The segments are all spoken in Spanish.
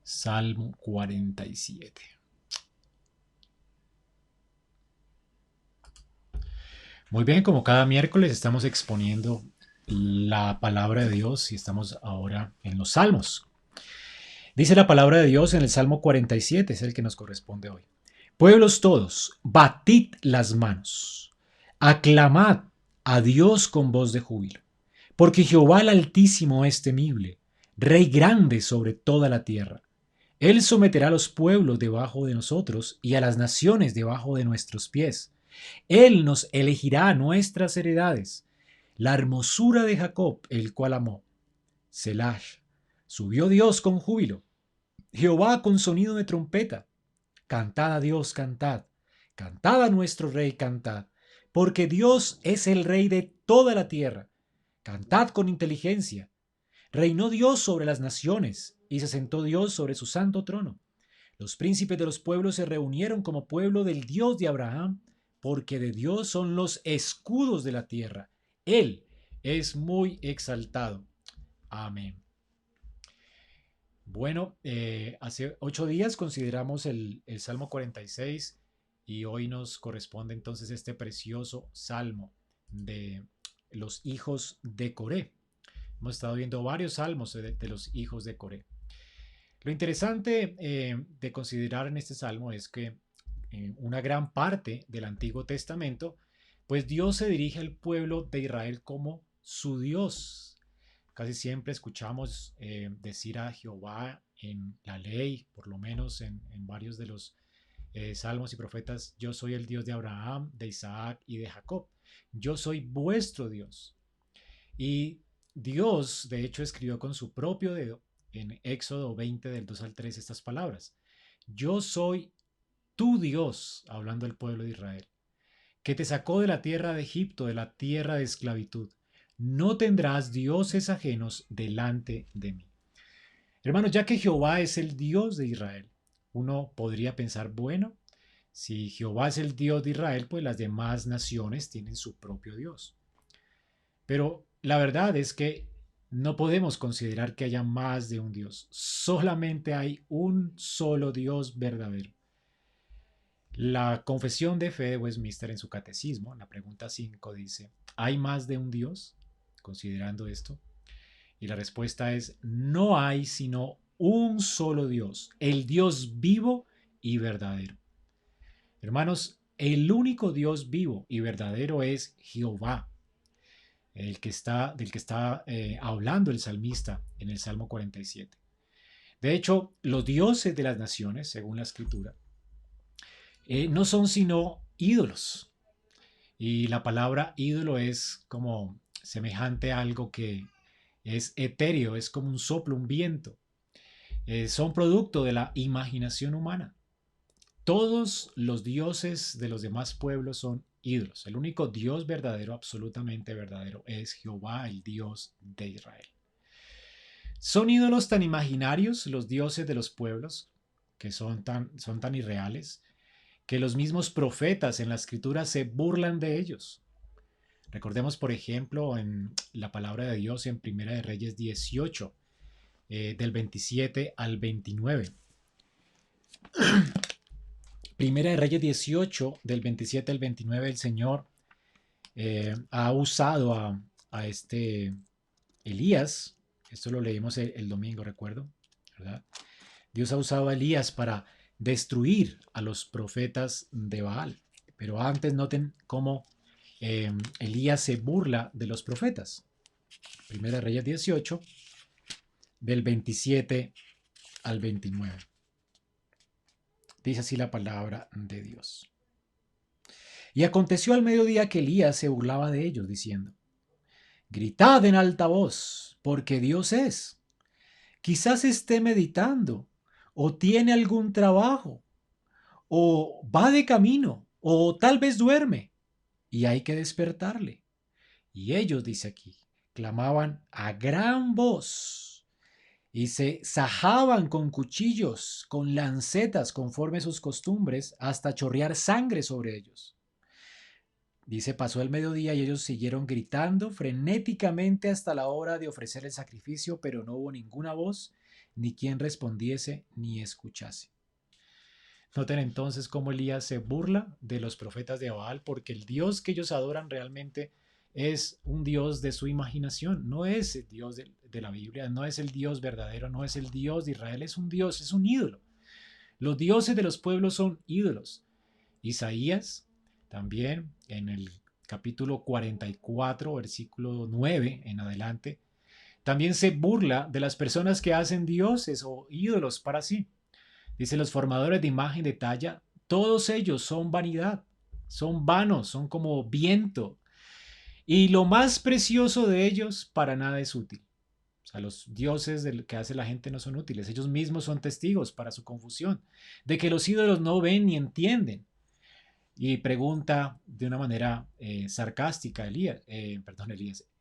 Salmo 47. Muy bien, como cada miércoles estamos exponiendo la palabra de Dios y estamos ahora en los salmos. Dice la palabra de Dios en el Salmo 47, es el que nos corresponde hoy. Pueblos todos, batid las manos, aclamad a Dios con voz de júbilo, porque Jehová el Altísimo es temible, Rey grande sobre toda la tierra. Él someterá a los pueblos debajo de nosotros y a las naciones debajo de nuestros pies. Él nos elegirá nuestras heredades, la hermosura de Jacob, el cual amó. Selah. Subió Dios con júbilo, Jehová con sonido de trompeta. Cantad a Dios, cantad. Cantad a nuestro Rey, cantad. Porque Dios es el Rey de toda la tierra. Cantad con inteligencia. Reinó Dios sobre las naciones y se sentó Dios sobre su santo trono. Los príncipes de los pueblos se reunieron como pueblo del Dios de Abraham, porque de Dios son los escudos de la tierra. Él es muy exaltado. Amén. Bueno, hace 8 días consideramos el Salmo 46 y hoy nos corresponde entonces este precioso salmo de los hijos de Coré. Hemos estado viendo varios salmos de los hijos de Coré. Lo interesante de considerar en este salmo es que en una gran parte del Antiguo Testamento, pues Dios se dirige al pueblo de Israel como su Dios. Casi siempre escuchamos decir a Jehová en la ley, por lo menos en varios de los salmos y profetas, yo soy el Dios de Abraham, de Isaac y de Jacob. Yo soy vuestro Dios. Y Dios, de hecho, escribió con su propio dedo en Éxodo 20 del 2 al 3 estas palabras. Yo soy tu Dios, hablando del pueblo de Israel, que te sacó de la tierra de Egipto, de la tierra de esclavitud. No tendrás dioses ajenos delante de mí. Hermanos, ya que Jehová es el Dios de Israel, uno podría pensar, bueno, si Jehová es el Dios de Israel, pues las demás naciones tienen su propio Dios. Pero la verdad es que no podemos considerar que haya más de un Dios. Solamente hay un solo Dios verdadero. La Confesión de Fe de Westminster en su catecismo, en la pregunta 5, dice, ¿hay más de un Dios? Considerando esto. Y la respuesta es, no hay sino un solo Dios, el Dios vivo y verdadero. Hermanos, el único Dios vivo y verdadero es Jehová, del que está hablando el salmista en el Salmo 47. De hecho, los dioses de las naciones, según la escritura, no son sino ídolos. Y la palabra ídolo es como semejante a algo que es etéreo, es como un soplo, un viento. Son producto de la imaginación humana. Todos los dioses de los demás pueblos son ídolos. El único Dios verdadero, absolutamente verdadero, es Jehová, el Dios de Israel. Son ídolos tan imaginarios los dioses de los pueblos, que son tan irreales, que los mismos profetas en la escritura se burlan de ellos. Recordemos, por ejemplo, en la palabra de Dios en Primera de Reyes 18, del 27 al 29. Primera de Reyes 18, del 27 al 29, el Señor ha usado a este Elías. Esto lo leímos el domingo, recuerdo, ¿verdad? Dios ha usado a Elías para destruir a los profetas de Baal. Pero antes noten cómo Elías se burla de los profetas. Primera de Reyes 18, del 27 al 29. Dice así la palabra de Dios. Y aconteció al mediodía que Elías se burlaba de ellos, diciendo, gritad en alta voz, porque Dios es. Quizás esté meditando, o tiene algún trabajo, o va de camino, o tal vez duerme, y hay que despertarle. Y ellos, dice aquí, clamaban a gran voz, y se sajaban con cuchillos, con lancetas, conforme sus costumbres, hasta chorrear sangre sobre ellos. Dice, pasó el mediodía y ellos siguieron gritando frenéticamente hasta la hora de ofrecer el sacrificio, pero no hubo ninguna voz, ni quien respondiese ni escuchase. Noten entonces cómo Elías se burla de los profetas de Baal, porque el Dios que ellos adoran realmente es un Dios de su imaginación, no es el Dios de la Biblia, no es el Dios verdadero, no es el Dios de Israel, es un Dios, es un ídolo. Los dioses de los pueblos son ídolos. Isaías también en el capítulo 44, versículo 9 en adelante, también se burla de las personas que hacen dioses o ídolos para sí. Dice, los formadores de imagen de talla, todos ellos son vanidad, son vanos, son como viento. Y lo más precioso de ellos para nada es útil. O sea, los dioses que hace la gente no son útiles. Ellos mismos son testigos para su confusión, de que los ídolos no ven ni entienden. Y pregunta de una manera sarcástica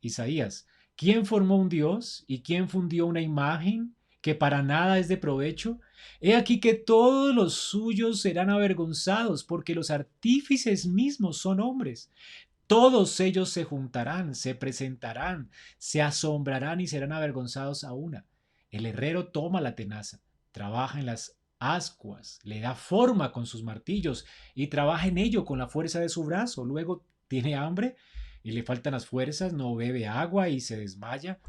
Isaías, ¿quién formó un dios y quién fundió una imagen que para nada es de provecho? He aquí que todos los suyos serán avergonzados, porque los artífices mismos son hombres. Todos ellos se juntarán, se presentarán, se asombrarán y serán avergonzados a una. El herrero toma la tenaza, trabaja en las ascuas, le da forma con sus martillos y trabaja en ello con la fuerza de su brazo. Luego tiene hambre y le faltan las fuerzas, no bebe agua y se desmaya.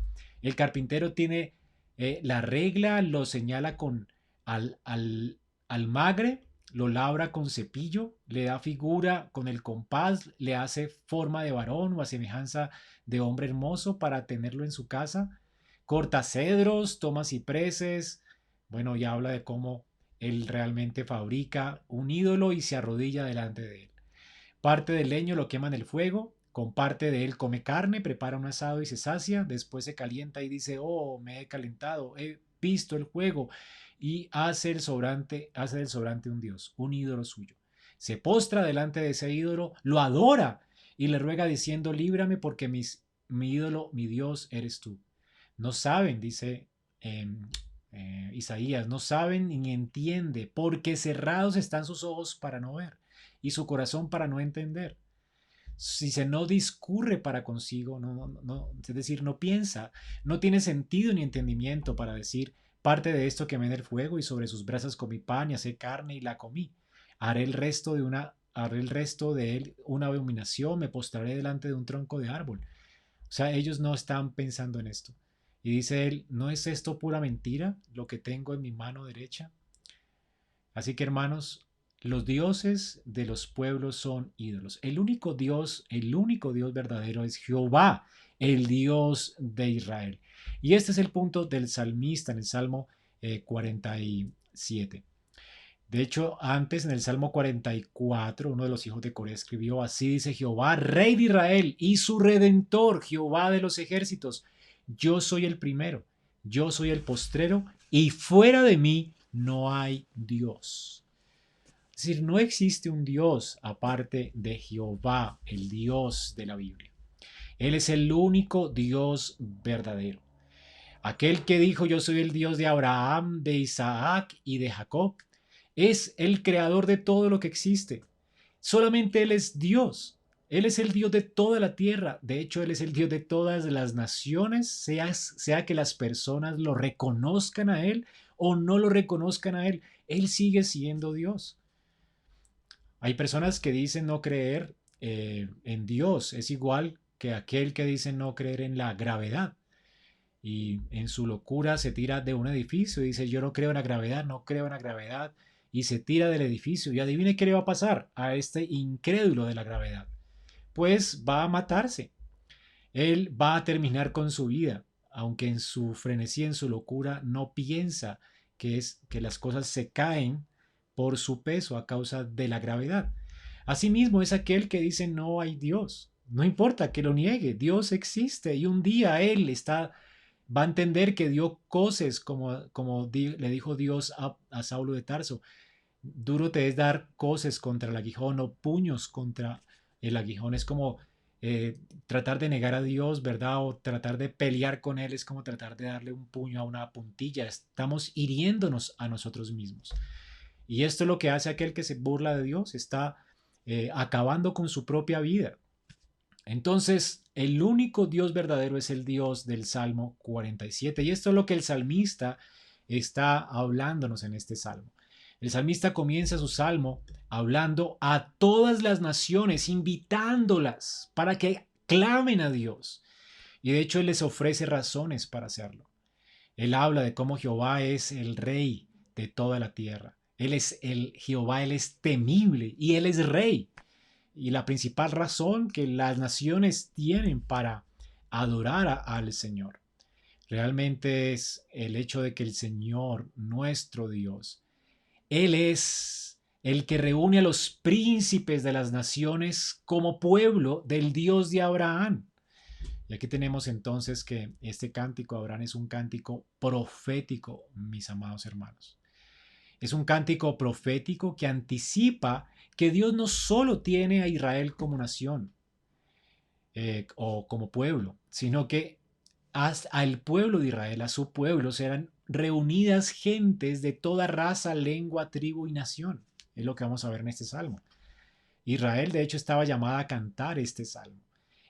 El carpintero tiene la regla, lo señala con al magre, lo labra con cepillo, le da figura con el compás, le hace forma de varón o a semejanza de hombre hermoso para tenerlo en su casa. Corta cedros, toma cipreses. Bueno, ya habla de cómo él realmente fabrica un ídolo y se arrodilla delante de él. Parte del leño lo quema en el fuego, con parte de él come carne, prepara un asado y se sacia, después se calienta y dice, oh, me he calentado, he visto el fuego, y hace del sobrante un dios, un ídolo suyo. Se postra delante de ese ídolo, lo adora y le ruega diciendo, líbrame porque mi ídolo, mi Dios eres tú. No saben, dice Isaías, no saben ni entiende, porque cerrados están sus ojos para no ver y su corazón para no entender. Si se no discurre para consigo, es decir, no piensa, no tiene sentido ni entendimiento para decir, parte de esto quemé en el fuego y sobre sus brasas comí pan y asé carne y la comí. Haré el resto de él una abominación, me postraré delante de un tronco de árbol. O sea, ellos no están pensando en esto. Y dice él, ¿no es esto pura mentira lo que tengo en mi mano derecha? Así que hermanos, los dioses de los pueblos son ídolos. El único Dios verdadero es Jehová, el Dios de Israel. Y este es el punto del salmista en el Salmo 47. De hecho, antes en el Salmo 44, uno de los hijos de Coré escribió, así dice Jehová, Rey de Israel y su Redentor, Jehová de los ejércitos. Yo soy el primero, yo soy el postrero, y fuera de mí no hay Dios. Es decir, no existe un Dios aparte de Jehová, el Dios de la Biblia. Él es el único Dios verdadero. Aquel que dijo yo soy el Dios de Abraham, de Isaac y de Jacob, es el creador de todo lo que existe. Solamente Él es Dios. Él es el Dios de toda la tierra. De hecho, Él es el Dios de todas las naciones, sea que las personas lo reconozcan a Él o no lo reconozcan a Él. Él sigue siendo Dios. Hay personas que dicen no creer en Dios. Es igual que aquel que dice no creer en la gravedad. Y en su locura se tira de un edificio y dice yo no creo en la gravedad, no creo en la gravedad. Y se tira del edificio. Y adivine qué le va a pasar a este incrédulo de la gravedad. Pues va a matarse. Él va a terminar con su vida, aunque en su frenesí, en su locura, no piensa que las cosas se caen por su peso a causa de la gravedad. Asimismo es aquel que dice no hay Dios. No importa que lo niegue, Dios existe y un día él va a entender que dio coces como le dijo Dios a Saulo de Tarso. Duro te es dar coces contra el aguijón o puños contra el aguijón. Es como tratar de negar a Dios, ¿verdad? O tratar de pelear con Él es como tratar de darle un puño a una puntilla. Estamos hiriéndonos a nosotros mismos. Y esto es lo que hace aquel que se burla de Dios. Está acabando con su propia vida. Entonces, el único Dios verdadero es el Dios del Salmo 47. Y esto es lo que el salmista está hablándonos en este salmo. El salmista comienza su salmo hablando a todas las naciones, invitándolas para que clamen a Dios. Y de hecho él les ofrece razones para hacerlo. Él habla de cómo Jehová es el rey de toda la tierra. Él es el Jehová, él es temible y él es rey. Y la principal razón que las naciones tienen para adorar al Señor realmente es el hecho de que el Señor, nuestro Dios, Él es el que reúne a los príncipes de las naciones como pueblo del Dios de Abraham. Y aquí tenemos entonces que este cántico de Abraham es un cántico profético, mis amados hermanos. Es un cántico profético que anticipa que Dios no solo tiene a Israel como nación o como pueblo, sino que al pueblo de Israel, a su pueblo, serán reunidas gentes de toda raza, lengua, tribu y nación. Es lo que vamos a ver en este salmo. Israel, de hecho, estaba llamada a cantar este salmo,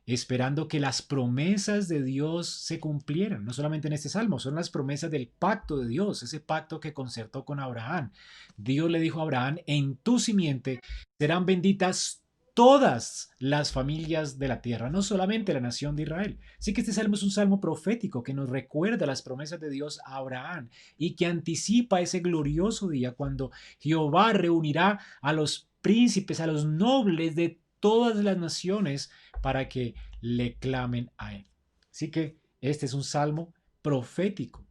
esperando que las promesas de Dios se cumplieran. No solamente en este salmo, son las promesas del pacto de Dios, ese pacto que concertó con Abraham. Dios le dijo a Abraham, en tu simiente serán benditas todas las familias de la tierra, no solamente la nación de Israel. Así que este salmo es un salmo profético que nos recuerda las promesas de Dios a Abraham y que anticipa ese glorioso día cuando Jehová reunirá a los príncipes, a los nobles de todas las naciones para que le clamen a él. Así que este es un salmo profético,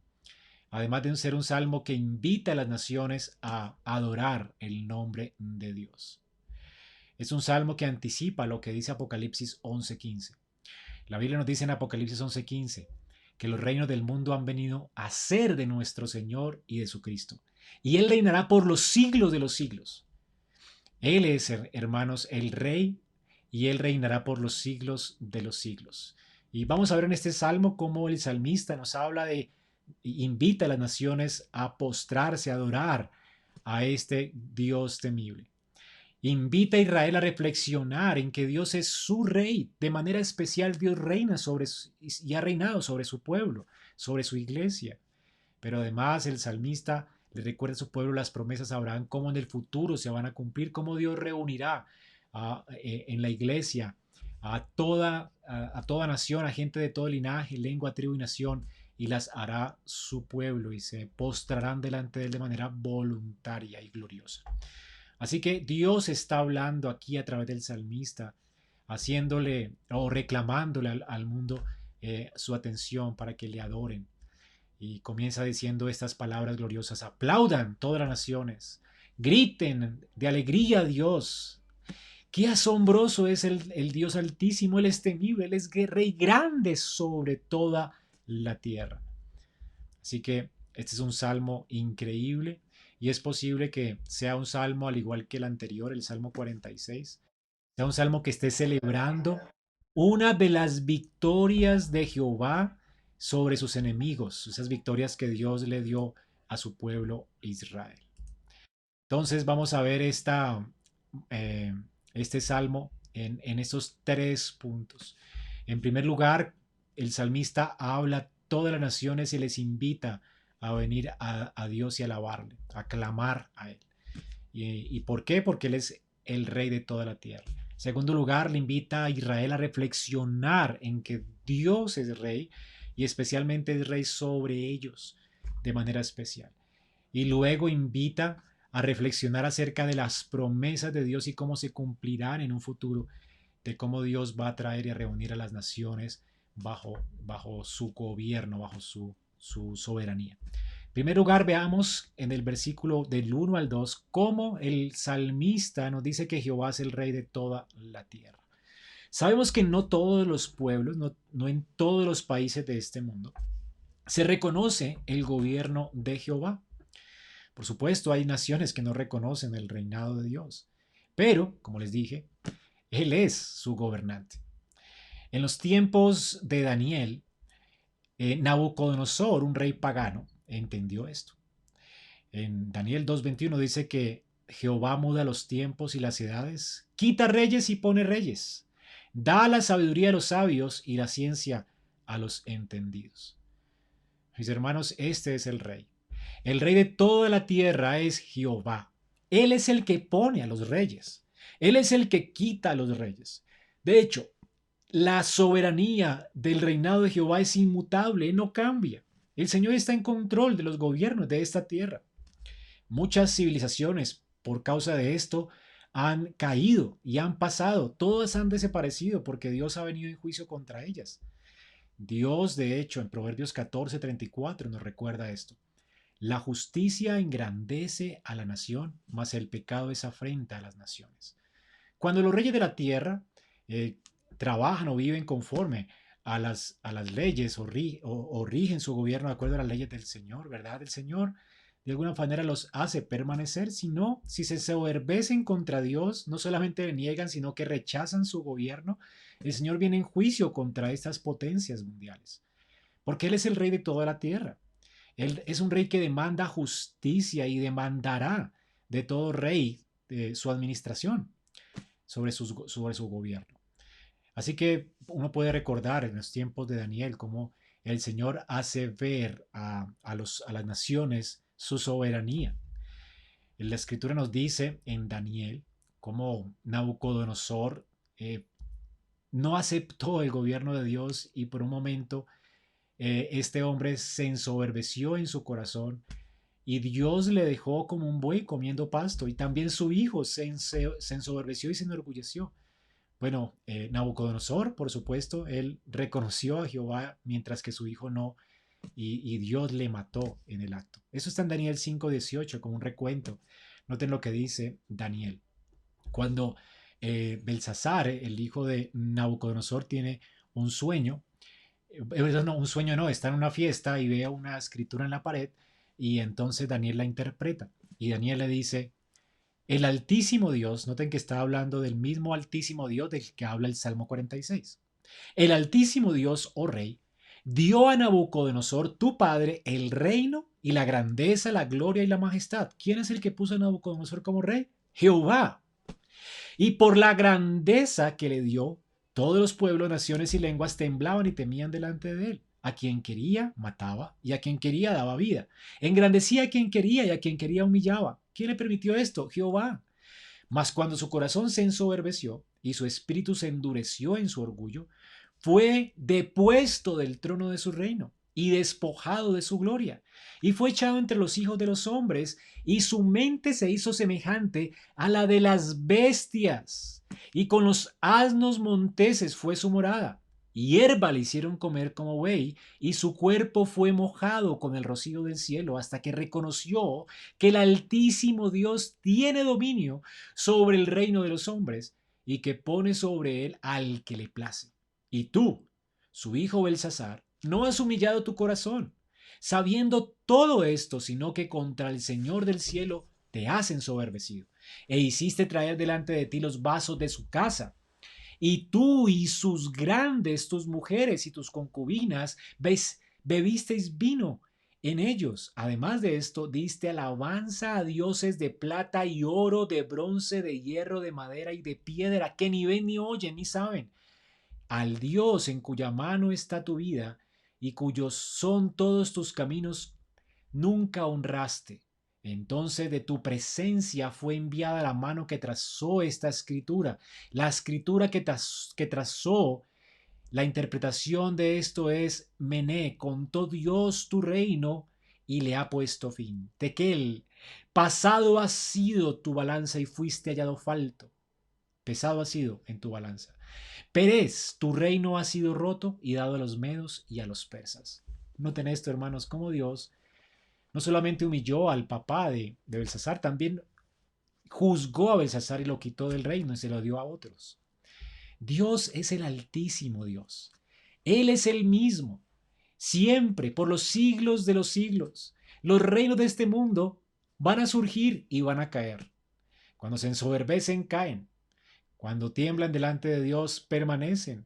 además de ser un salmo que invita a las naciones a adorar el nombre de Dios. Es un salmo que anticipa lo que dice Apocalipsis 11:15. La Biblia nos dice en Apocalipsis 11:15 que los reinos del mundo han venido a ser de nuestro Señor y de su Cristo. Y Él reinará por los siglos de los siglos. Él es, hermanos, el Rey y Él reinará por los siglos de los siglos. Y vamos a ver en este salmo cómo el salmista nos habla de, invita a las naciones a postrarse, a adorar a este Dios temible. Invita a Israel a reflexionar en que Dios es su rey. De manera especial Dios reina sobre y ha reinado sobre su pueblo, sobre su iglesia. Pero además el salmista le recuerda a su pueblo las promesas a Abraham, cómo en el futuro se van a cumplir, cómo Dios reunirá en la iglesia a toda nación, a gente de todo linaje, lengua, tribu y nación, y las hará su pueblo y se postrarán delante de él de manera voluntaria y gloriosa. Así que Dios está hablando aquí a través del salmista, haciéndole o reclamándole al mundo su atención para que le adoren. Y comienza diciendo estas palabras gloriosas: aplaudan todas las naciones, griten de alegría a Dios. Qué asombroso es el Dios altísimo, Él es temible, Él es rey grande sobre toda la tierra. Así que este es un salmo increíble y es posible que sea un salmo al igual que el anterior, el Salmo 46, sea un salmo que esté celebrando una de las victorias de Jehová sobre sus enemigos, esas victorias que Dios le dio a su pueblo Israel. Entonces vamos a ver eh, este salmo en estos tres puntos. En primer lugar, el salmista habla a todas las naciones y les invita a venir a Dios y alabarle, a clamar a Él. ¿Y por qué? Porque Él es el rey de toda la tierra. En segundo lugar, le invita a Israel a reflexionar en que Dios es rey y especialmente es rey sobre ellos de manera especial. Y luego invita a reflexionar acerca de las promesas de Dios y cómo se cumplirán en un futuro, de cómo Dios va a traer y a reunir a las naciones bajo su gobierno, bajo su soberanía. En primer lugar, veamos en el versículo del 1 al 2 cómo el salmista nos dice que Jehová es el rey de toda la tierra. Sabemos que no todos los pueblos, no en todos los países de este mundo, se reconoce el gobierno de Jehová. Por supuesto, hay naciones que no reconocen el reinado de Dios, pero, como les dije, Él es su gobernante. En los tiempos de Daniel, Nabucodonosor, un rey pagano, entendió esto. En Daniel 2:21 dice que Jehová muda los tiempos y las edades, quita reyes y pone reyes, da la sabiduría a los sabios y la ciencia a los entendidos. Mis hermanos, este es el rey. El rey de toda la tierra es Jehová. Él es el que pone a los reyes. Él es el que quita a los reyes. De hecho, la soberanía del reinado de Jehová es inmutable, no cambia. El Señor está en control de los gobiernos de esta tierra. Muchas civilizaciones, por causa de esto, han caído y han pasado. Todas han desaparecido porque Dios ha venido en juicio contra ellas. Dios, de hecho, en Proverbios 14:34 nos recuerda esto. La justicia engrandece a la nación, mas el pecado es afrenta a las naciones. Cuando los reyes de la tierra eh, trabajan o viven conforme a las leyes o rigen su gobierno de acuerdo a las leyes del Señor, ¿verdad? El Señor de alguna manera los hace permanecer, sino si se soberbecen contra Dios, no solamente le niegan, sino que rechazan su gobierno, el Señor viene en juicio contra estas potencias mundiales, porque Él es el rey de toda la tierra. Él es un rey que demanda justicia y demandará de todo rey su administración sobre su gobierno. Así que uno puede recordar en los tiempos de Daniel cómo el Señor hace ver a las naciones su soberanía. La escritura nos dice en Daniel cómo Nabucodonosor no aceptó el gobierno de Dios y por un momento este hombre se ensoberbeció en su corazón y Dios le dejó como un buey comiendo pasto y también su hijo se ensoberbeció y se enorgulleció. Bueno, Nabucodonosor, por supuesto, él reconoció a Jehová mientras que su hijo no, y Dios le mató en el acto. Eso está en Daniel 5:18 como un recuento. Noten lo que dice Daniel. Cuando Belsasar, el hijo de Nabucodonosor, tiene un sueño, no, un sueño no, está en una fiesta y ve una escritura en la pared y entonces Daniel la interpreta. Y Daniel le dice, el Altísimo Dios, noten que está hablando del mismo Altísimo Dios del que habla el Salmo 46. El Altísimo Dios, oh Rey, dio a Nabucodonosor, tu padre, el reino y la grandeza, la gloria y la majestad. ¿Quién es el que puso a Nabucodonosor como rey? Jehová. Y por la grandeza que le dio, todos los pueblos, naciones y lenguas temblaban y temían delante de él. A quien quería, mataba, y a quien quería, daba vida. Engrandecía a quien quería y a quien quería humillaba. ¿Quién le permitió esto? Jehová. Mas cuando su corazón se ensoberbeció y su espíritu se endureció en su orgullo, fue depuesto del trono de su reino y despojado de su gloria, y fue echado entre los hijos de los hombres, y su mente se hizo semejante a la de las bestias, y con los asnos monteses fue su morada. Hierba le hicieron comer como buey, y su cuerpo fue mojado con el rocío del cielo, hasta que reconoció que el Altísimo Dios tiene dominio sobre el reino de los hombres, y que pone sobre él al que le place. Y tú, su hijo Belsasar, no has humillado tu corazón, sabiendo todo esto, sino que contra el Señor del cielo te has ensoberbecido, e hiciste traer delante de ti los vasos de su casa. Y tú y sus grandes, tus mujeres y tus concubinas, bebisteis vino en ellos. Además de esto, diste alabanza a dioses de plata y oro, de bronce, de hierro, de madera y de piedra, que ni ven ni oyen ni saben. Al Dios en cuya mano está tu vida y cuyos son todos tus caminos, nunca honraste. Entonces de tu presencia fue enviada la mano que trazó esta escritura. La escritura que trazó la interpretación de esto es: Mené, contó Dios tu reino y le ha puesto fin. Tequel, pasado ha sido tu balanza y fuiste hallado falto. Pesado ha sido en tu balanza. Pérez, tu reino ha sido roto y dado a los medos y a los persas. Noten esto, hermanos, como Dios no solamente humilló al papá de Belsasar, también juzgó a Belsasar y lo quitó del reino y se lo dio a otros. Dios es el Altísimo Dios. Él es el mismo, siempre, por los siglos de los siglos. Los reinos de este mundo van a surgir y van a caer. Cuando se ensoberbecen, caen. Cuando tiemblan delante de Dios, permanecen.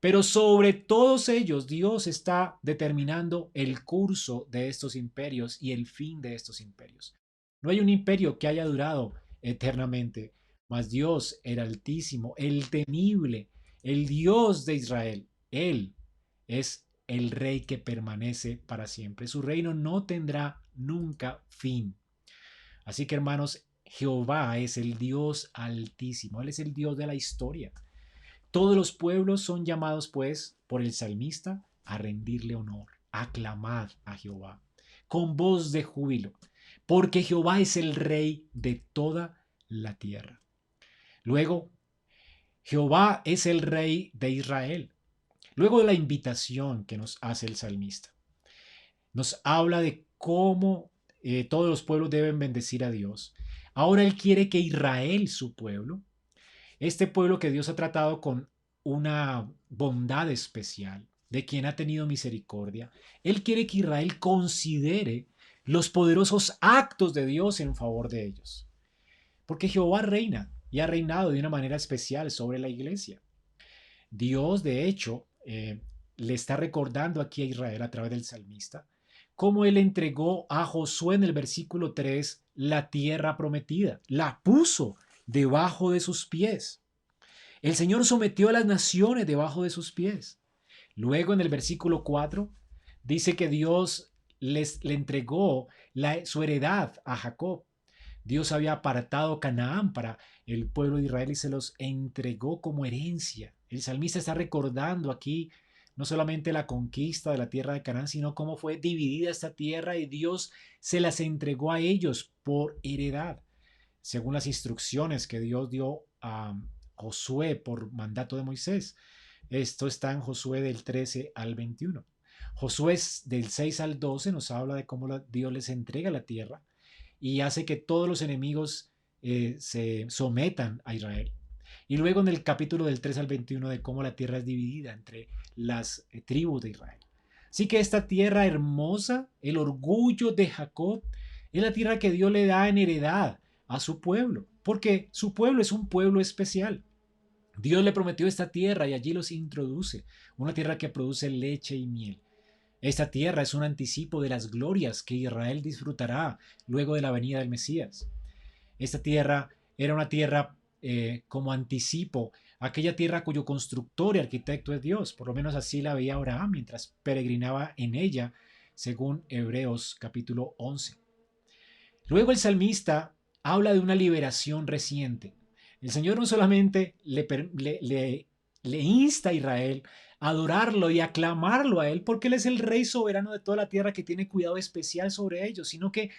Pero sobre todos ellos, Dios está determinando el curso de estos imperios y el fin de estos imperios. No hay un imperio que haya durado eternamente, mas Dios, el Altísimo, el temible, el Dios de Israel, Él es el Rey que permanece para siempre. Su reino no tendrá nunca fin. Así que hermanos, Jehová es el Dios altísimo, Él es el Dios de la historia. Todos los pueblos son llamados pues por el salmista a rendirle honor. Aclamad a Jehová con voz de júbilo, porque Jehová es el rey de toda la tierra. Luego, Jehová es el rey de Israel. Luego de la invitación que nos hace el salmista, nos habla de cómo todos los pueblos deben bendecir a Dios. Ahora Él quiere que Israel, su pueblo, este pueblo que Dios ha tratado con una bondad especial, de quien ha tenido misericordia, Él quiere que Israel considere los poderosos actos de Dios en favor de ellos. Porque Jehová reina y ha reinado de una manera especial sobre la iglesia. Dios, de hecho, le está recordando aquí a Israel a través del salmista cómo él entregó a Josué en el versículo 3 la tierra prometida, la puso debajo de sus pies. El Señor sometió a las naciones debajo de sus pies. Luego en el versículo 4 dice que Dios le entregó su heredad a Jacob. Dios había apartado Canaán para el pueblo de Israel y se los entregó como herencia. El salmista está recordando aquí no solamente la conquista de la tierra de Canaán, sino cómo fue dividida esta tierra y Dios se las entregó a ellos por heredad, según las instrucciones que Dios dio a Josué por mandato de Moisés. Esto está en Josué del 13 al 21. Josué del 6 al 12 nos habla de cómo Dios les entrega la tierra y hace que todos los enemigos se sometan a Israel. Y luego en el capítulo del 3 al 21 de cómo la tierra es dividida entre las tribus de Israel. Así que esta tierra hermosa, el orgullo de Jacob, es la tierra que Dios le da en heredad a su pueblo, porque su pueblo es un pueblo especial. Dios le prometió esta tierra y allí los introduce, una tierra que produce leche y miel. Esta tierra es un anticipo de las glorias que Israel disfrutará luego de la venida del Mesías. Esta tierra era una tierra como anticipo, aquella tierra cuyo constructor y arquitecto es Dios, por lo menos así la veía Abraham mientras peregrinaba en ella, según Hebreos capítulo 11. Luego el salmista habla de una liberación reciente. El Señor no solamente le insta a Israel a adorarlo y aclamarlo a Él, porque Él es el Rey soberano de toda la tierra que tiene cuidado especial sobre ellos, sino que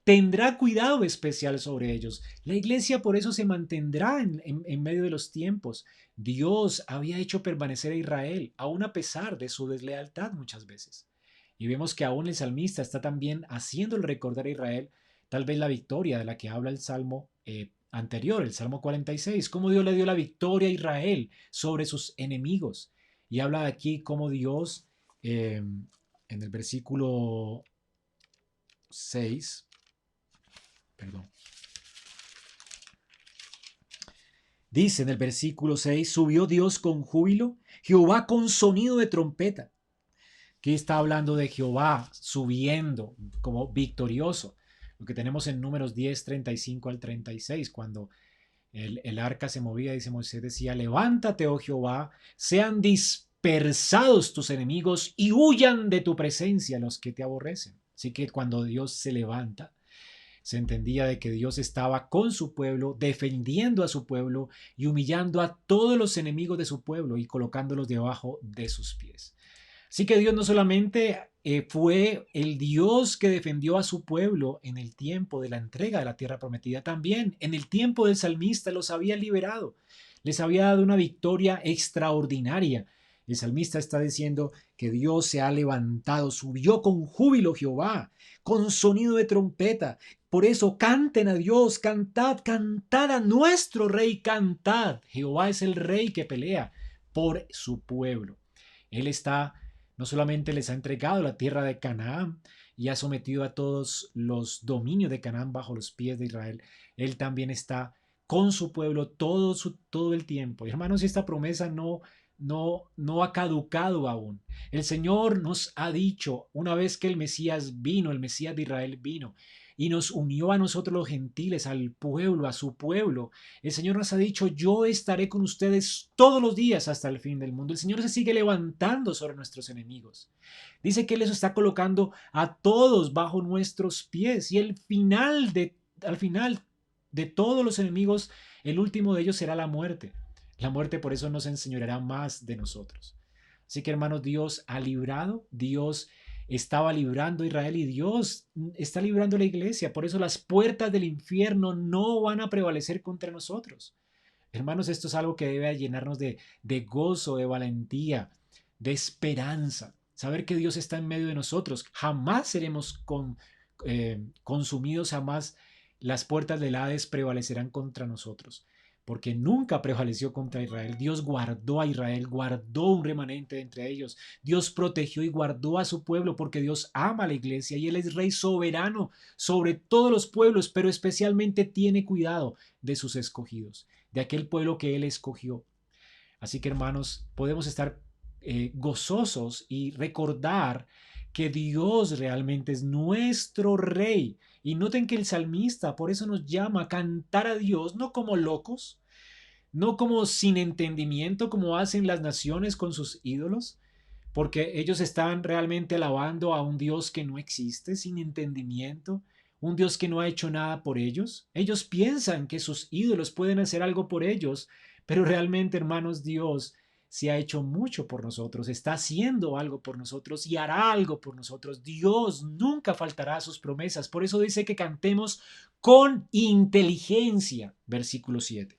tendrá cuidado especial sobre ellos. La iglesia por eso se mantendrá en medio de los tiempos. Dios había hecho permanecer a Israel, aun a pesar de su deslealtad muchas veces. Y vemos que aún el salmista está también haciéndole recordar a Israel tal vez la victoria de la que habla el salmo anterior, el Salmo 46, cómo Dios le dio la victoria a Israel sobre sus enemigos. Y habla aquí cómo Dios, en el versículo 6, perdón, dice en el versículo 6, subió Dios con júbilo, Jehová con sonido de trompeta. Aquí está hablando de Jehová subiendo como victorioso. Lo que tenemos en Números 10, 35 al 36, cuando el arca se movía, dice Moisés, decía, levántate, oh Jehová, sean dispersados tus enemigos y huyan de tu presencia los que te aborrecen. Así que cuando Dios se levanta, se entendía de que Dios estaba con su pueblo, defendiendo a su pueblo y humillando a todos los enemigos de su pueblo y colocándolos debajo de sus pies. Así que Dios no solamente fue el Dios que defendió a su pueblo en el tiempo de la entrega de la tierra prometida, también en el tiempo del salmista los había liberado, les había dado una victoria extraordinaria. El salmista está diciendo que Dios se ha levantado, subió con júbilo Jehová, con sonido de trompeta. Por eso canten a Dios, cantad, cantad a nuestro rey, cantad. Jehová es el rey que pelea por su pueblo. Él está, no solamente les ha entregado la tierra de Canaán y ha sometido a todos los dominios de Canaán bajo los pies de Israel, Él también está con su pueblo todo el tiempo. Y hermanos, esta promesa no ha caducado aún. El Señor nos ha dicho, una vez que el Mesías vino, el Mesías de Israel vino, y nos unió a nosotros los gentiles, al pueblo, a su pueblo. El Señor nos ha dicho, yo estaré con ustedes todos los días hasta el fin del mundo. El Señor se sigue levantando sobre nuestros enemigos. Dice que Él les está colocando a todos bajo nuestros pies y al final de todos los enemigos, el último de ellos será la muerte. La muerte por eso nos enseñoreará más de nosotros. Así que hermanos, Dios ha librado, Dios estaba librando a Israel y Dios está librando a la iglesia. Por eso las puertas del infierno no van a prevalecer contra nosotros. Hermanos, esto es algo que debe llenarnos de gozo, de valentía, de esperanza. Saber que Dios está en medio de nosotros. Jamás seremos consumidos, jamás las puertas del Hades prevalecerán contra nosotros. Porque nunca prevaleció contra Israel. Dios guardó a Israel, guardó un remanente entre ellos. Dios protegió y guardó a su pueblo porque Dios ama a la iglesia y Él es rey soberano sobre todos los pueblos, pero especialmente tiene cuidado de sus escogidos, de aquel pueblo que Él escogió. Así que hermanos, podemos estar gozosos y recordar que Dios realmente es nuestro rey. Y noten que el salmista por eso nos llama a cantar a Dios, no como locos, no como sin entendimiento, como hacen las naciones con sus ídolos, porque ellos están realmente alabando a un Dios que no existe, sin entendimiento, un Dios que no ha hecho nada por ellos. Ellos piensan que sus ídolos pueden hacer algo por ellos, pero realmente, hermanos, Dios se ha hecho mucho por nosotros, está haciendo algo por nosotros y hará algo por nosotros. Dios nunca faltará a sus promesas. Por eso dice que cantemos con inteligencia, versículo 7.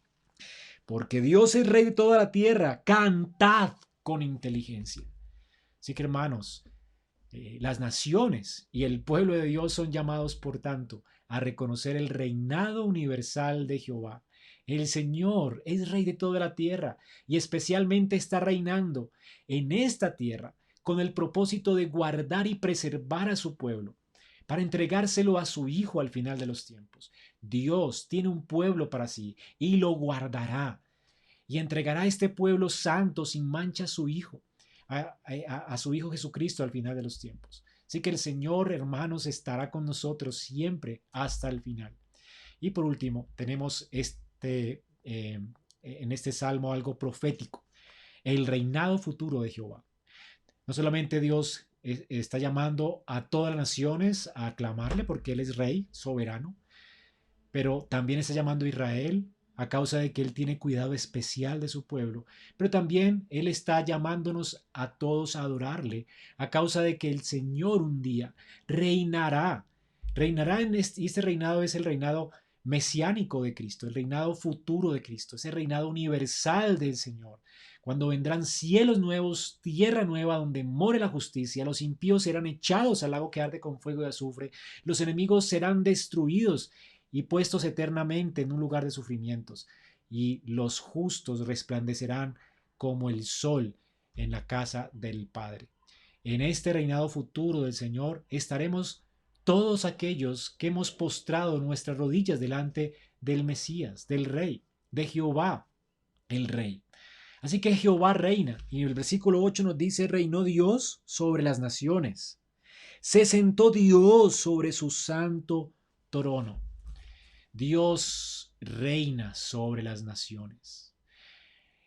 Porque Dios es rey de toda la tierra, cantad con inteligencia. Así que hermanos, las naciones y el pueblo de Dios son llamados, por tanto, a reconocer el reinado universal de Jehová. El Señor es rey de toda la tierra y especialmente está reinando en esta tierra con el propósito de guardar y preservar a su pueblo, para entregárselo a su Hijo al final de los tiempos. Dios tiene un pueblo para sí y lo guardará y entregará a este pueblo santo sin mancha a su Hijo, a su Hijo Jesucristo al final de los tiempos. Así que el Señor, hermanos, estará con nosotros siempre hasta el final. Y por último, tenemos en este salmo algo profético, el reinado futuro de Jehová. No solamente Dios está llamando a todas las naciones a aclamarle porque Él es rey soberano, pero también está llamando a Israel a causa de que Él tiene cuidado especial de su pueblo, pero también Él está llamándonos a todos a adorarle a causa de que el Señor un día reinará, y este reinado es el reinado mesiánico de Cristo, el reinado futuro de Cristo, ese reinado universal del Señor. Cuando vendrán cielos nuevos, tierra nueva, donde more la justicia, los impíos serán echados al lago que arde con fuego y azufre, los enemigos serán destruidos y puestos eternamente en un lugar de sufrimientos, y los justos resplandecerán como el sol en la casa del Padre. En este reinado futuro del Señor estaremos todos aquellos que hemos postrado nuestras rodillas delante del Mesías, del Rey, de Jehová, el Rey. Así que Jehová reina, y el versículo 8 nos dice, reinó Dios sobre las naciones, se sentó Dios sobre su santo trono. Dios reina sobre las naciones.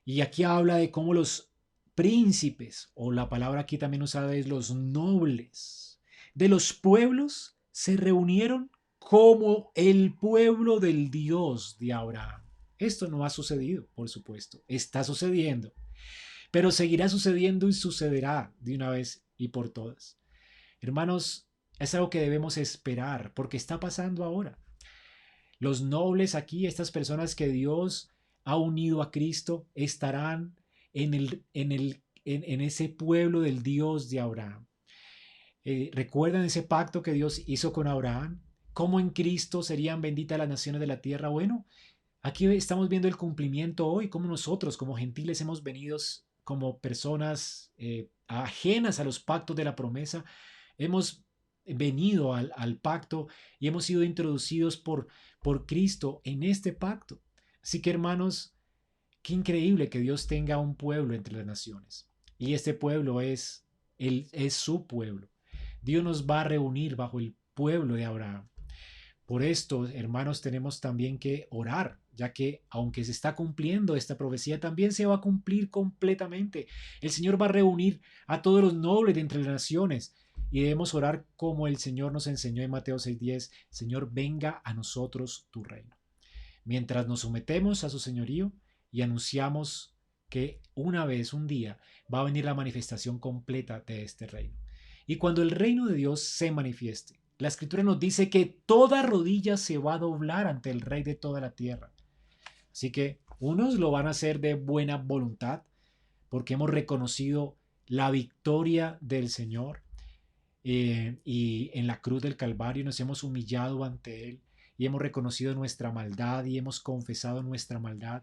Y aquí habla de cómo los príncipes, o la palabra aquí también usada es los nobles, de los pueblos se reunieron como el pueblo del Dios de Abraham. Esto no ha sucedido, por supuesto, está sucediendo, pero seguirá sucediendo y sucederá de una vez y por todas. Hermanos, es algo que debemos esperar porque está pasando ahora. Los nobles aquí, estas personas que Dios ha unido a Cristo, estarán en ese pueblo del Dios de Abraham. ¿Recuerdan ese pacto que Dios hizo con Abraham? ¿Cómo en Cristo serían benditas las naciones de la tierra? Bueno, aquí estamos viendo el cumplimiento hoy, como nosotros, como gentiles, hemos venido como personas ajenas a los pactos de la promesa, hemos venido al pacto y hemos sido introducidos por Cristo en este pacto. Así que hermanos, qué increíble que Dios tenga un pueblo entre las naciones. Y este pueblo es su pueblo. Dios nos va a reunir bajo el pueblo de Abraham. Por esto, hermanos, tenemos también que orar, ya que aunque se está cumpliendo esta profecía, también se va a cumplir completamente. El Señor va a reunir a todos los nobles de entre las naciones y debemos orar como el Señor nos enseñó en Mateo 6:10, Señor, venga a nosotros tu reino. Mientras nos sometemos a su señorío y anunciamos que una vez, un día, va a venir la manifestación completa de este reino. Y cuando el reino de Dios se manifieste, la escritura nos dice que toda rodilla se va a doblar ante el rey de toda la tierra. Así que unos lo van a hacer de buena voluntad porque hemos reconocido la victoria del Señor y en la cruz del Calvario nos hemos humillado ante Él y hemos reconocido nuestra maldad y hemos confesado nuestra maldad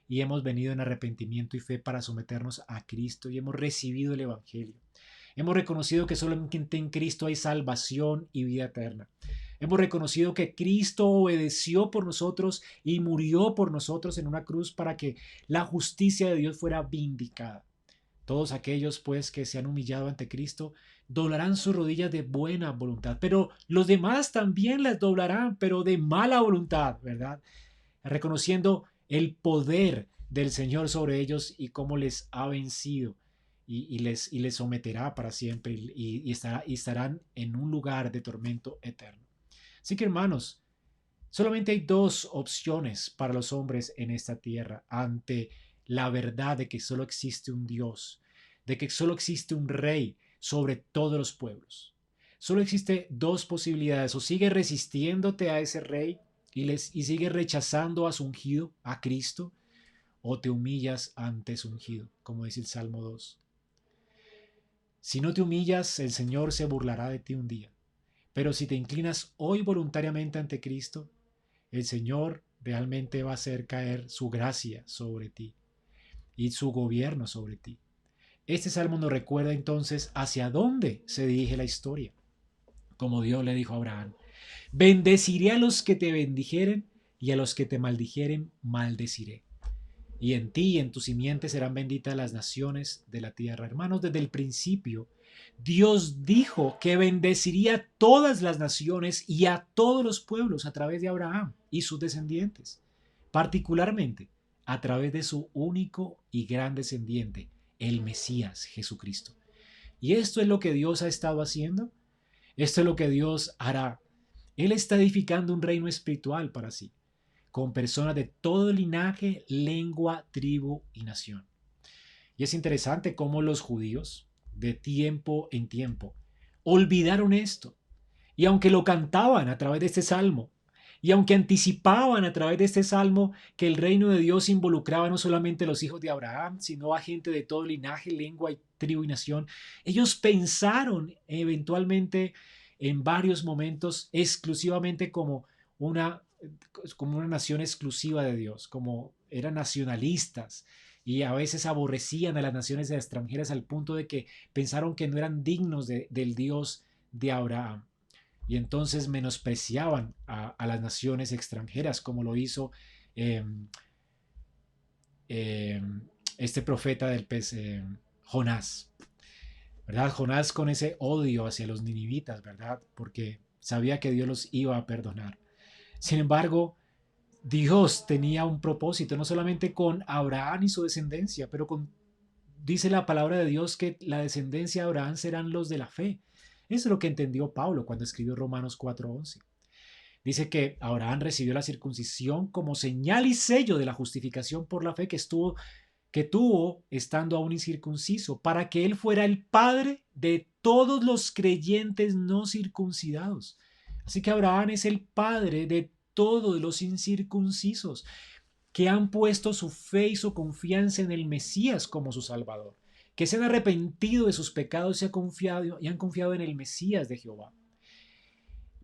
y hemos venido en arrepentimiento y fe para someternos a Cristo y hemos recibido el Evangelio. Hemos reconocido que solamente en Cristo hay salvación y vida eterna. Hemos reconocido que Cristo obedeció por nosotros y murió por nosotros en una cruz para que la justicia de Dios fuera vindicada. Todos aquellos, pues, que se han humillado ante Cristo, doblarán sus rodillas de buena voluntad, pero los demás también las doblarán, pero de mala voluntad, ¿verdad? Reconociendo el poder del Señor sobre ellos y cómo les ha vencido y les someterá para siempre y estarán en un lugar de tormento eterno. Así que, hermanos, solamente hay dos opciones para los hombres en esta tierra ante la verdad de que solo existe un Dios, de que solo existe un rey sobre todos los pueblos. Solo existe dos posibilidades: o sigue resistiéndote a ese rey y sigue rechazando a su ungido, a Cristo, o te humillas ante su ungido, como dice el Salmo 2. Si no te humillas, el Señor se burlará de ti un día. Pero si te inclinas hoy voluntariamente ante Cristo, el Señor realmente va a hacer caer su gracia sobre ti y su gobierno sobre ti. Este salmo nos recuerda entonces hacia dónde se dirige la historia. Como Dios le dijo a Abraham, bendeciré a los que te bendijeren y a los que te maldijeren maldeciré. Y en ti y en tu simiente serán benditas las naciones de la tierra. Hermanos, desde el principio, Dios dijo que bendeciría a todas las naciones y a todos los pueblos a través de Abraham y sus descendientes, particularmente a través de su único y gran descendiente, el Mesías, Jesucristo. Y esto es lo que Dios ha estado haciendo. Esto es lo que Dios hará. Él está edificando un reino espiritual para sí, con personas de todo linaje, lengua, tribu y nación. Y es interesante cómo los judíos, de tiempo en tiempo, olvidaron esto. Y aunque lo cantaban a través de este salmo, y aunque anticipaban a través de este salmo que el reino de Dios involucraba no solamente a los hijos de Abraham, sino a gente de todo linaje, lengua, tribu y nación, ellos pensaron eventualmente en varios momentos exclusivamente una, como una nación exclusiva de Dios, como eran nacionalistas y a veces aborrecían a las naciones extranjeras al punto de que pensaron que no eran dignos del Dios de Abraham. Y entonces menospreciaban a las naciones extranjeras, como lo hizo eh, eh, este profeta del pez, Jonás, ¿verdad? Jonás con ese odio hacia los ninivitas, ¿verdad? Porque sabía que Dios los iba a perdonar. Sin embargo, Dios tenía un propósito, no solamente con Abraham y su descendencia, pero dice la palabra de Dios que la descendencia de Abraham serán los de la fe. Eso es lo que entendió Pablo cuando escribió Romanos 4:11. Dice que Abraham recibió la circuncisión como señal y sello de la justificación por la fe que tuvo estando aún incircunciso, para que él fuera el padre de todos los creyentes no circuncidados. Así que Abraham es el padre de todos los incircuncisos que han puesto su fe y su confianza en el Mesías como su Salvador, que se han arrepentido de sus pecados y han confiado en el Mesías de Jehová.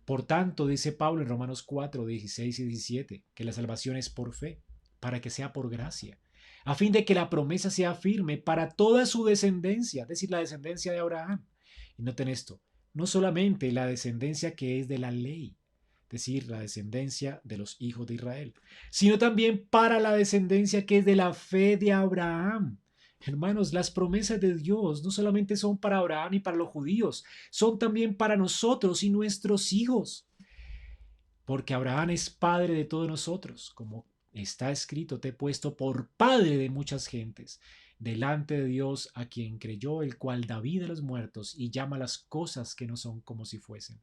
Por tanto, dice Pablo en Romanos 4, 16 y 17, que la salvación es por fe, para que sea por gracia, a fin de que la promesa sea firme para toda su descendencia, es decir, la descendencia de Abraham. Y noten esto, no solamente la descendencia que es de la ley, es decir, la descendencia de los hijos de Israel, sino también para la descendencia que es de la fe de Abraham. Hermanos, las promesas de Dios no solamente son para Abraham y para los judíos, son también para nosotros y nuestros hijos. porque Abraham es padre de todos nosotros, como está escrito, te he puesto por padre de muchas gentes, delante de Dios a quien creyó, el cual da vida a los muertos y llama las cosas que no son como si fuesen.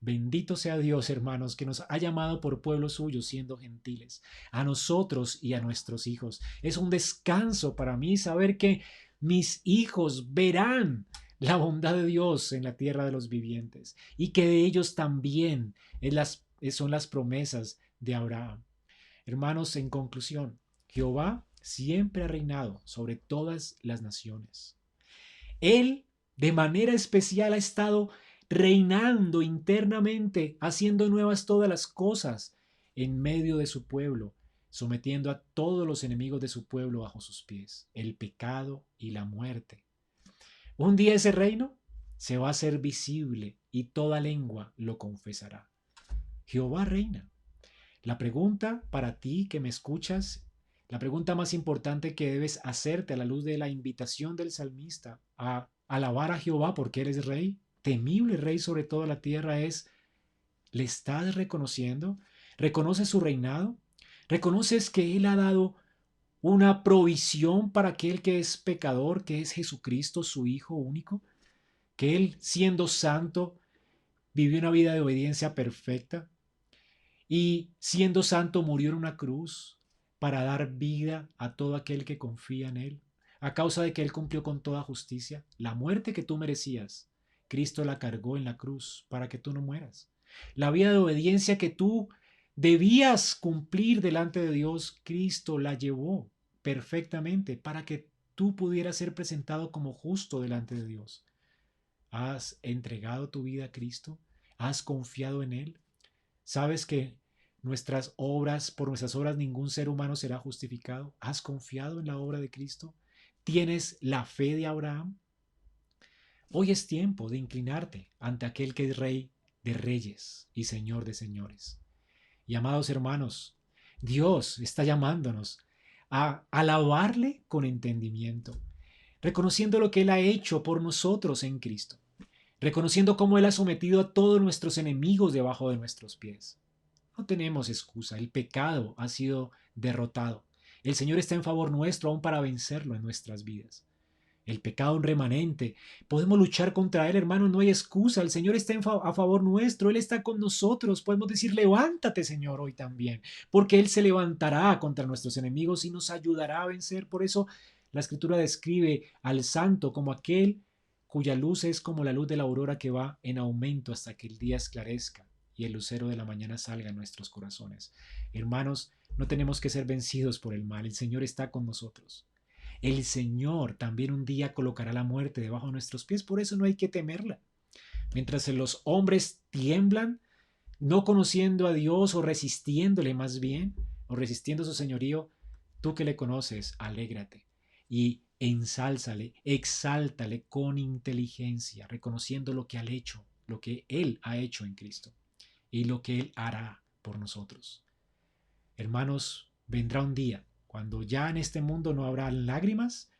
Bendito sea Dios, hermanos, que nos ha llamado por pueblo suyo, siendo gentiles, a nosotros y a nuestros hijos. Es un descanso para mí saber que mis hijos verán la bondad de Dios en la tierra de los vivientes y que de ellos también son las promesas de Abraham. Hermanos, en conclusión, Jehová siempre ha reinado sobre todas las naciones. Él, de manera especial, ha estado reinando internamente, haciendo nuevas todas las cosas en medio de su pueblo, sometiendo a todos los enemigos de su pueblo bajo sus pies, el pecado y la muerte. Un día ese reino se va a hacer visible y toda lengua lo confesará. Jehová reina. La pregunta para ti que me escuchas, la pregunta más importante que debes hacerte a la luz de la invitación del salmista a alabar a Jehová porque Él es rey, temible rey sobre toda la tierra es, ¿le estás reconociendo? ¿Reconoces su reinado? ¿Reconoces que Él ha dado una provisión para aquel que es pecador, que es Jesucristo, su Hijo único? Que Él, siendo santo, vivió una vida de obediencia perfecta y siendo santo murió en una cruz para dar vida a todo aquel que confía en Él. A causa de que Él cumplió con toda justicia, la muerte que tú merecías, Cristo la cargó en la cruz para que tú no mueras. La vida de obediencia que tú debías cumplir delante de Dios, Cristo la llevó perfectamente para que tú pudieras ser presentado como justo delante de Dios. ¿Has entregado tu vida a Cristo? ¿Has confiado en Él? ¿Sabes que por nuestras obras ningún ser humano será justificado? ¿Has confiado en la obra de Cristo? ¿Tienes la fe de Abraham? Hoy es tiempo de inclinarte ante aquel que es Rey de reyes y Señor de señores. Y amados hermanos, Dios está llamándonos a alabarle con entendimiento, reconociendo lo que Él ha hecho por nosotros en Cristo, reconociendo cómo Él ha sometido a todos nuestros enemigos debajo de nuestros pies. No tenemos excusa, el pecado ha sido derrotado. El Señor está en favor nuestro aún para vencerlo en nuestras vidas. El pecado un remanente. Podemos luchar contra él, hermanos, no hay excusa. El Señor está a favor nuestro, Él está con nosotros. Podemos decir, levántate, Señor, hoy también, porque Él se levantará contra nuestros enemigos y nos ayudará a vencer. Por eso la Escritura describe al santo como aquel cuya luz es como la luz de la aurora que va en aumento hasta que el día esclarezca y el lucero de la mañana salga en nuestros corazones. Hermanos, no tenemos que ser vencidos por el mal. El Señor está con nosotros. El Señor también un día colocará la muerte debajo de nuestros pies, por eso no hay que temerla. Mientras los hombres tiemblan, no conociendo a Dios o resistiéndole más bien, o resistiendo su señorío, tú que le conoces, alégrate y ensálzale, exáltale con inteligencia, reconociendo lo que ha hecho, lo que Él ha hecho en Cristo y lo que Él hará por nosotros. Hermanos, vendrá un día cuando ya en este mundo no habrá lágrimas,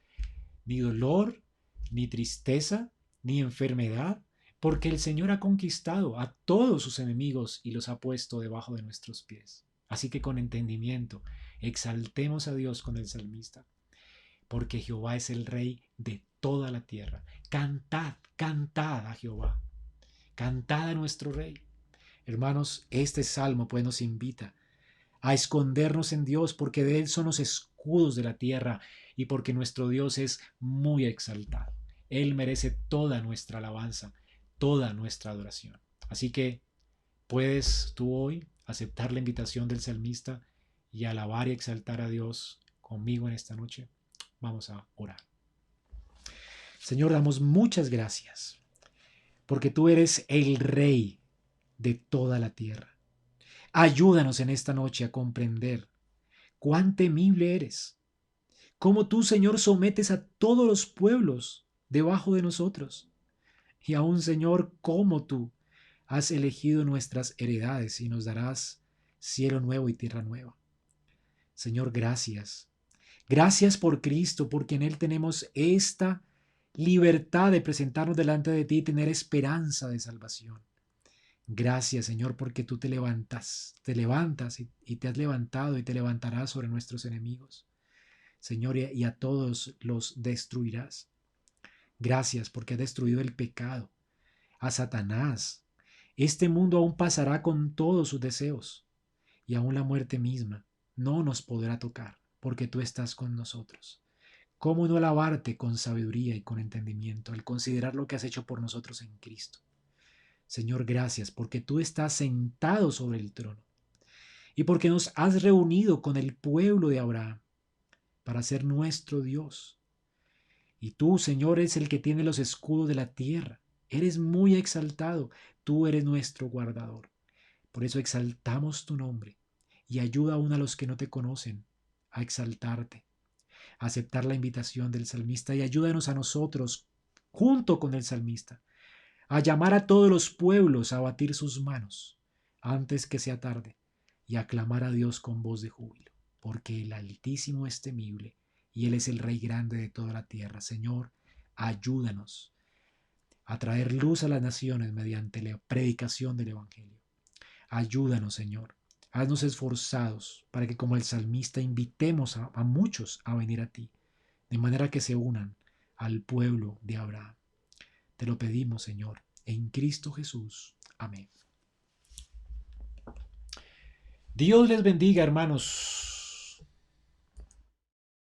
ni dolor, ni tristeza, ni enfermedad, porque el Señor ha conquistado a todos sus enemigos y los ha puesto debajo de nuestros pies. Así que con entendimiento, exaltemos a Dios con el salmista, porque Jehová es el Rey de toda la tierra. Cantad, cantad a Jehová, cantad a nuestro Rey. Hermanos, este salmo pues nos invita a escondernos en Dios, porque de Él son los escudos de la tierra y porque nuestro Dios es muy exaltado. Él merece toda nuestra alabanza, toda nuestra adoración. Así que puedes tú hoy aceptar la invitación del salmista y alabar y exaltar a Dios conmigo en esta noche. Vamos a orar. Señor, damos muchas gracias porque tú eres el Rey de toda la tierra. Ayúdanos en esta noche a comprender cuán temible eres, cómo tú, Señor, sometes a todos los pueblos debajo de nosotros. Y aún, Señor, cómo tú has elegido nuestras heredades y nos darás cielo nuevo y tierra nueva. Señor, gracias. Gracias por Cristo, porque en Él tenemos esta libertad de presentarnos delante de ti y tener esperanza de salvación. Gracias, Señor, porque tú te levantas y te has levantado y te levantarás sobre nuestros enemigos. Señor, y a todos los destruirás. Gracias porque has destruido el pecado, a Satanás. Este mundo aún pasará con todos sus deseos y aún la muerte misma no nos podrá tocar porque tú estás con nosotros. ¿Cómo no alabarte con sabiduría y con entendimiento al considerar lo que has hecho por nosotros en Cristo? Señor, gracias porque tú estás sentado sobre el trono y porque nos has reunido con el pueblo de Abraham para ser nuestro Dios. Y tú, Señor, eres el que tiene los escudos de la tierra. Eres muy exaltado. Tú eres nuestro guardador. Por eso exaltamos tu nombre y ayuda aún a los que no te conocen a exaltarte, a aceptar la invitación del salmista y ayúdanos a nosotros, junto con el salmista, a llamar a todos los pueblos a batir sus manos antes que sea tarde y a clamar a Dios con voz de júbilo, porque el Altísimo es temible y Él es el Rey grande de toda la tierra. Señor, ayúdanos a traer luz a las naciones mediante la predicación del Evangelio. Ayúdanos, Señor. Haznos esforzados para que como el salmista invitemos a muchos a venir a ti, de manera que se unan al pueblo de Abraham. Te lo pedimos, Señor, en Cristo Jesús. Amén. Dios les bendiga, hermanos.